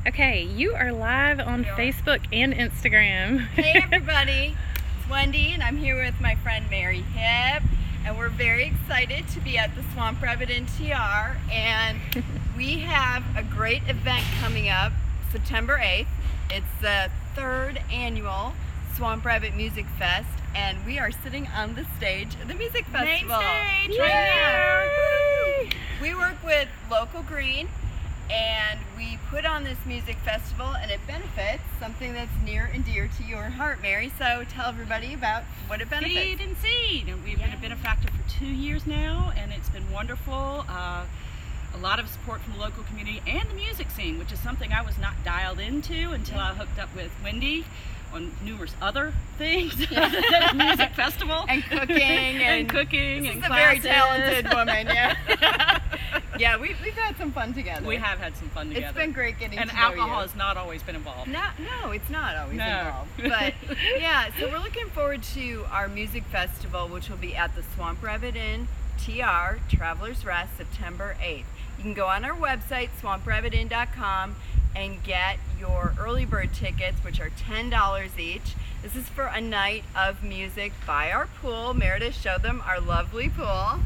Okay, you are live on Facebook and Instagram. Hey everybody, it's Wendy and I'm here with my friend Mary Hipp, and we're very excited to be at the Swamp Rabbit in TR, and we have a great event coming up September 8th. It's the 3rd annual Swamp Rabbit Music Fest, and we are sitting on the stage of the music festival. Main stage, right here. We work with Local Green, and we put on this music festival, and it benefits something that's near and dear to your heart, Mary. So tell everybody about what it benefits. Feed and Seed. And we've been a benefactor for 2 years now, and it's been wonderful. A lot of support from the local community and the music scene, which is something I was not dialed into until I hooked up with Wendy on numerous other things other than a music festival. And cooking. and cooking. This and is a classes. very talented woman, yeah. Yeah, we've had some fun together. We have had some fun together. It's been great getting to know you. And alcohol has not always been involved. No, it's not always No. involved. But yeah, so we're looking forward to our music festival, which will be at the Swamp Rabbit Inn, TR, Travelers Rest, September 8th. You can go on our website, swamprabbitin.com, and get your early bird tickets, which are $10 each. This is for a night of music by our pool. Meredith, show them our lovely pool.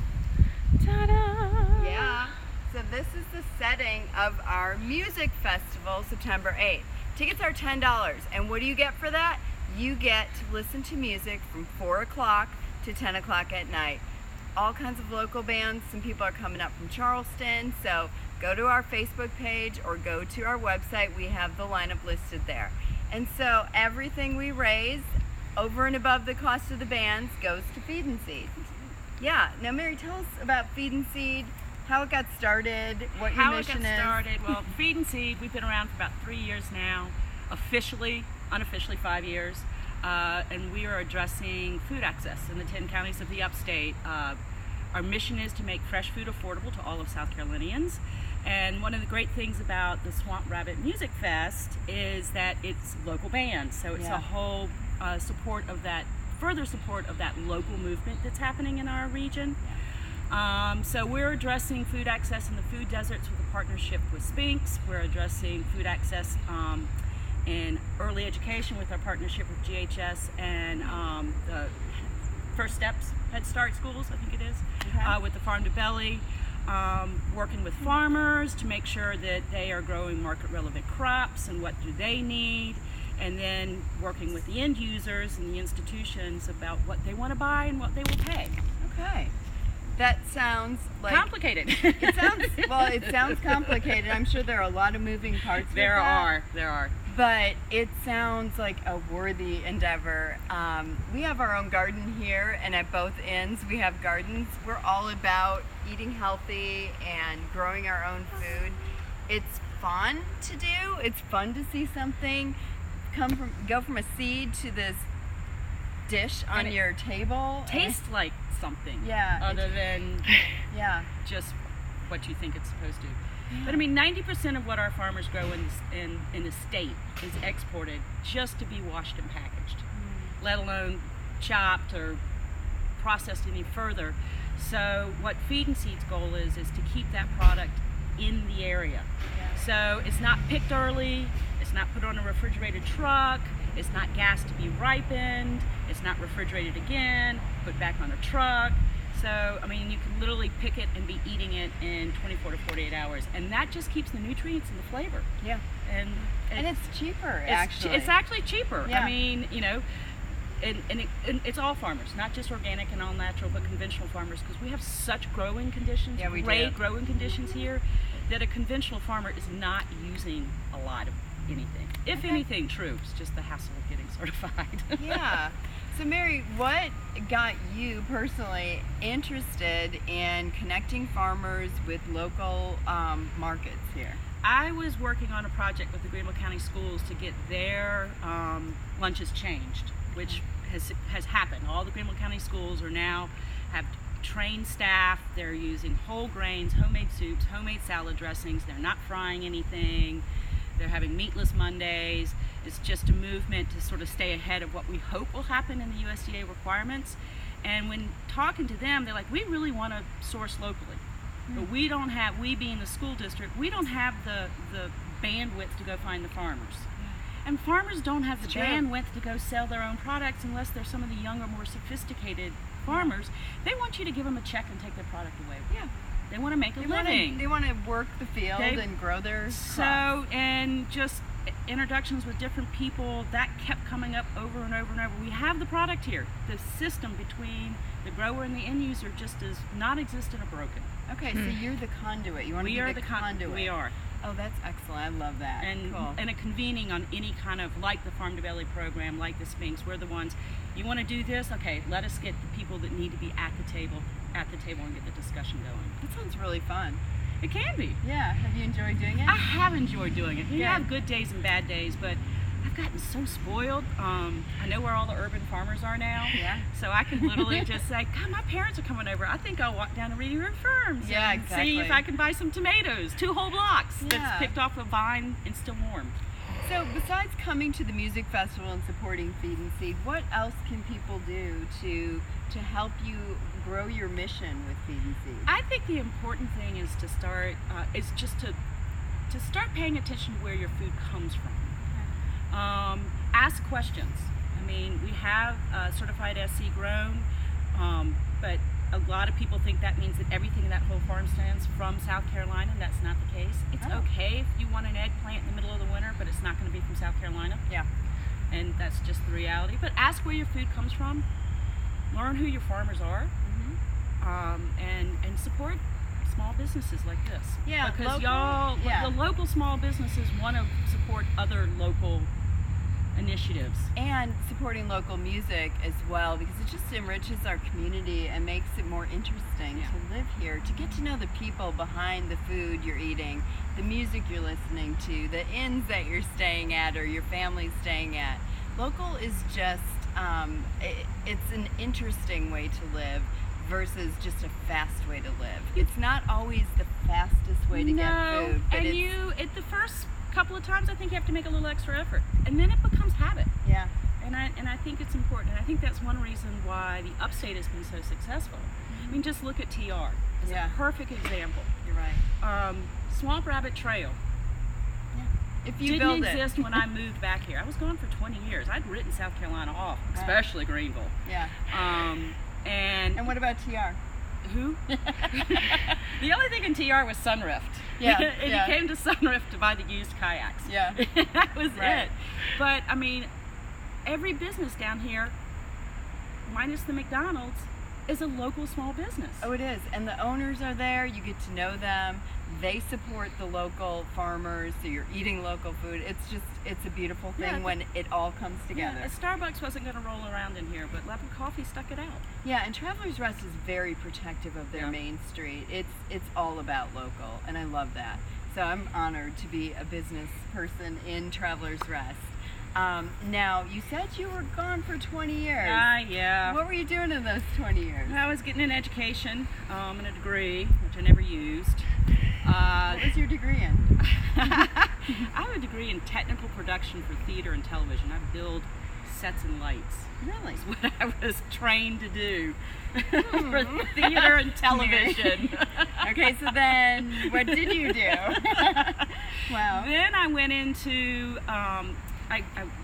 Ta-da! Yeah. So this is the setting of our music festival, September 8th. Tickets are $10, and what do you get for that? You get to listen to music from 4 o'clock to 10 o'clock at night. All kinds of local bands. Some people are coming up from Charleston, so go to our Facebook page or go to our website. We have the lineup listed there. And so everything we raise over and above the cost of the bands goes to Feed and Seed. Yeah. Now, Mary, tell us about Feed and Seed, how it got started, what your mission is. How it got started. Well, Feed and Seed, we've been around for about 3 years now, officially, unofficially 5 years. And we are addressing food access in the 10 counties of the upstate. Our mission is to make fresh food affordable to all of South Carolinians. And one of the great things about the Swamp Rabbit Music Fest is that it's local bands. So it's a whole support of that, further support of that local movement that's happening in our region. So we're addressing food access in the food deserts with a partnership with Spinks. We're addressing food access in early education with our partnership with GHS and the First Steps Head Start schools, I think it is, with the Farm to Belly, working with farmers to make sure that they are growing market relevant crops and what do they need, and then working with the end users and the institutions about what they want to buy and what they will pay. Okay. That sounds like complicated. It sounds complicated. I'm sure there are a lot of moving parts. There are. But it sounds like a worthy endeavor. We have our own garden here, and at both ends we have gardens. We're all about eating healthy and growing our own food. It's fun to do. It's fun to see something go from a seed to this dish on your table. Tastes like something. Yeah. Other than just what you think it's supposed to. But I mean, 90% of what our farmers grow in the state is exported just to be washed and packaged, let alone chopped or processed any further. So what Feed and Seed's goal is to keep that product in the area. So it's not picked early, it's not put on a refrigerated truck, it's not gassed to be ripened, it's not refrigerated again, put back on a truck. So, I mean, you can literally pick it and be eating it in 24 to 48 hours. And that just keeps the nutrients and the flavor. Yeah. And it's cheaper, actually. It's actually cheaper. Yeah. I mean, you know, and it's all farmers, not just organic and all natural, but conventional farmers, because we have such growing conditions, great growing conditions here, that a conventional farmer is not using a lot of anything. If anything, true. It's just the hassle of getting certified. Yeah. So Mary, what got you personally interested in connecting farmers with local markets here? I was working on a project with the Greenville County Schools to get their lunches changed, which has happened. All the Greenville County Schools are now have trained staff. They're using whole grains, homemade soups, homemade salad dressings. They're not frying anything. They're having meatless Mondays. It's just a movement to sort of stay ahead of what we hope will happen in the USDA requirements. And when talking to them, they're like, we really want to source locally. But we don't have, we being the school district, we don't have the bandwidth to go find the farmers. And farmers don't have the bandwidth to go sell their own products unless they're some of the younger, more sophisticated farmers. They want you to give them a check and take their product away. Yeah. They want to make a living. They want to work the field and grow their crops. So, and just introductions with different people, that kept coming up over and over and over. We have the product here. The system between the grower and the end user just does not exist or broken. Okay, so you're the conduit. You want to be the conduit. We are. Oh, that's excellent. I love that. And cool. And a convening on any kind of, like the Farm to Belly program, like the Sphinx, we're the ones, you want to do this? Okay, let us get the people that need to be at the table and get the discussion going. That sounds really fun. It can be. Yeah. Have you enjoyed doing it? I have enjoyed doing it. You Yeah. have good days and bad days, but I've gotten so spoiled. I know where all the urban farmers are now. Yeah. So I can literally just say, God, my parents are coming over. I think I'll walk down to Reading Room Farms Yeah, and exactly. see if I can buy some tomatoes, 2 whole blocks Yeah. that's picked off a vine and still warm. So besides coming to the music festival and supporting Feed and Seed, what else can people do to help you grow your mission with Feed and Seed? I think the important thing is to start to start paying attention to where your food comes from. Ask questions. I mean, we have certified SC grown, but a lot of people think that means that everything in that whole farm stands from South Carolina, and that's not the case. It's okay if you want an eggplant in the middle of the winter, but it's not going to be from South Carolina. Yeah. And that's just the reality. But ask where your food comes from. Learn who your farmers are, and support small businesses like this. Yeah, because local, the local small businesses want to support other local initiatives. And supporting local music as well, because it just enriches our community and makes it more interesting to live here, to get to know the people behind the food you're eating, the music you're listening to, the inns that you're staying at or your family's staying at. Local is just, it's an interesting way to live versus just a fast way to live. It's not always the fastest way to get food. But and the first couple of times I think you have to make a little extra effort, and then it becomes habit. Yeah. And I think it's important, and I think that's one reason why the Upstate has been so successful. I mean, just look at TR. It's a perfect example. You're right. Swamp Rabbit Trail. If you didn't exist when I moved back here. I was gone for 20 years. I'd written South Carolina off, especially Greenville. Yeah. And what about TR? Who? The only thing in TR was Sunrift. Yeah. And you came to Sunrift to buy the used kayaks. Yeah. That was it. But I mean, every business down here, minus the McDonald's, is a local small business. Oh, it is. And the owners are there. You get to know them. They support the local farmers, so you're eating local food. It's a beautiful thing when it all comes together. Yeah, Starbucks wasn't going to roll around in here, but Love and Coffee stuck it out. Yeah, and Travelers Rest is very protective of their main street. It's all about local, and I love that. So I'm honored to be a business person in Travelers Rest. Now, you said you were gone for 20 years. Yeah. What were you doing in those 20 years? I was getting an education and a degree, which I never used. What was your degree in? I have a degree in technical production for theater and television. I build sets and lights. Really? That's what I was trained to do for theater and television. Okay, so then what did you do? Wow. Then I went into, I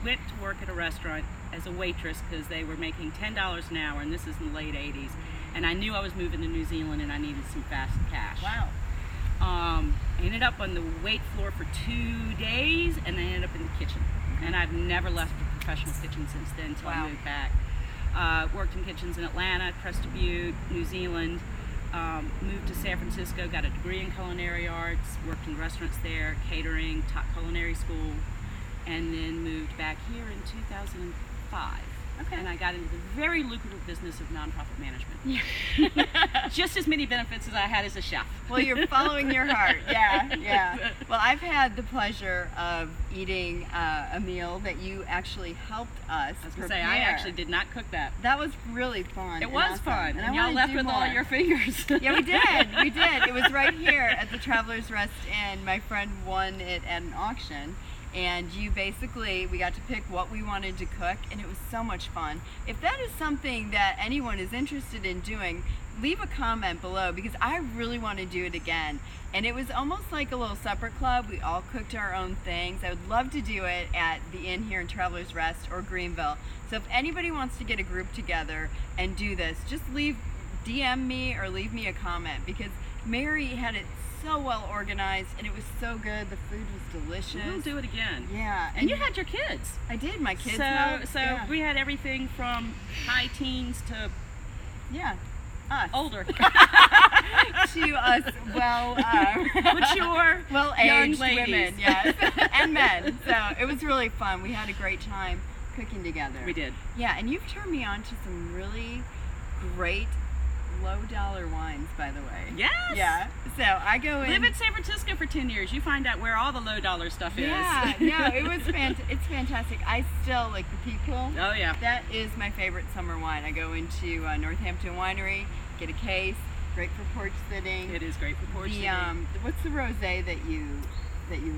went to work at a restaurant as a waitress because they were making $10 an hour, and this is in the late 80s. And I knew I was moving to New Zealand and I needed some fast cash. Wow. I ended up on the wait floor for 2 days, and I ended up in the kitchen. And I've never left a professional kitchen since then until I moved back. Worked in kitchens in Atlanta, Crested Butte, New Zealand. Moved to San Francisco, got a degree in culinary arts, worked in restaurants there, catering, taught culinary school, and then moved back here in 2005. Okay. And I got into the very lucrative business of nonprofit management. Yeah. Just as many benefits as I had as a chef. Well, you're following your heart. Yeah. Well, I've had the pleasure of eating a meal that you actually helped us I was going to prepare. say, I actually did not cook that. That was really fun. It was awesome. fun. And y'all left with all your fingers. Yeah, we did. It was right here at the Travelers Rest Inn. My friend won it at an auction. And we got to pick what we wanted to cook, and it was so much fun. If that is something that anyone is interested in doing, leave a comment below, because I really want to do it again. And it was almost like a little supper club. We all cooked our own things. I would love to do it at the inn here in Travelers Rest or Greenville. So if anybody wants to get a group together and do this, just DM me or leave me a comment, because Mary had it so well organized and it was so good. The food was delicious. We'll do it again. Yeah. And you had your kids. I did. My kids. So we had everything from high teens to us. older. To us, mature, well-aged young women, yes, and men. So it was really fun. We had a great time cooking together. We did. Yeah, and you've turned me on to some really great low-dollar wines, by the way. Yes. Yeah. So I go in. Live in San Francisco for 10 years. You find out where all the low-dollar stuff is. Yeah. No, it was it's fantastic. I still like the Peak Pool. Oh yeah. That is my favorite summer wine. I go into Northampton Winery, get a case. Great for porch sitting. It is great for porch sitting. What's the rosé that you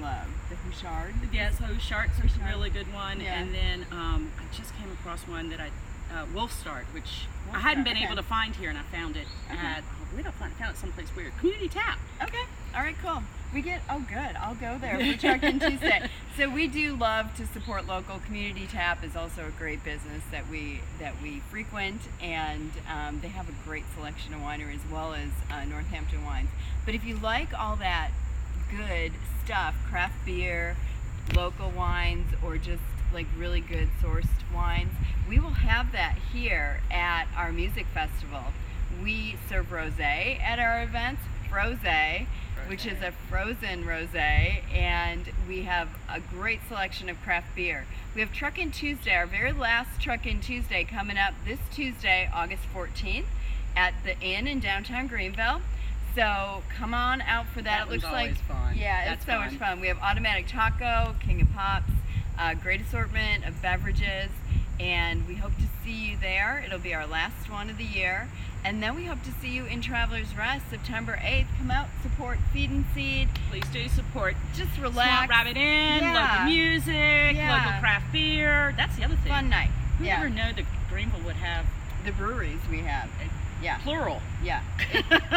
love? The Houchard? Yes, Houchard's a really good one. Yeah. And then I just came across one that Wolfstart, which I hadn't been able to find here, and I found it at, I found it someplace weird. Community Tap. Okay. All right, cool. Good. I'll go there for Truckin' Tuesday. So we do love to support local. Community Tap is also a great business that we frequent, and they have a great selection of winery as well as Northampton wines. But if you like all that good stuff, craft beer, local wines, or just like really good sourced wines, we will have that here at our music festival. We serve rosé at our events, frosé, which is a frozen rosé, and we have a great selection of craft beer. We have Truckin' Tuesday, our very last Truckin' Tuesday, coming up this Tuesday, August 14th, at the Inn in downtown Greenville. So come on out for that. It looks like fun. Yeah, it's so much fun. We have automatic taco, King of Pops, great assortment of beverages, and we hope to see you there. It'll be our last one of the year. And then we hope to see you in Travelers Rest September 8th. Come out, support Feed and Seed. Please do support. Just relax. Swamp Rabbit Inn, local music, local craft beer. That's the other thing. Fun night. Who ever know that Greenville would have the breweries we have? Yeah. Plural. Yeah.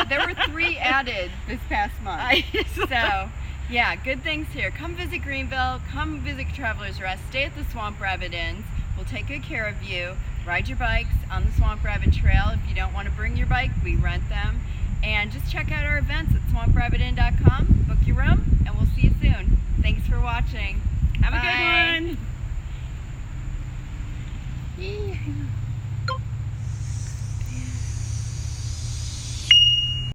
There were 3 added this past month. So, yeah, good things here. Come visit Greenville. Come visit Travelers Rest. Stay at the Swamp Rabbit Inns. We'll take good care of you. Ride your bikes on the Swamp Rabbit Trail. If you don't want to bring your bike, we rent them. And just check out our events at swamprabbitinn.com. Book your room, and we'll see you soon. Thanks for watching. Have a good one. Yeah.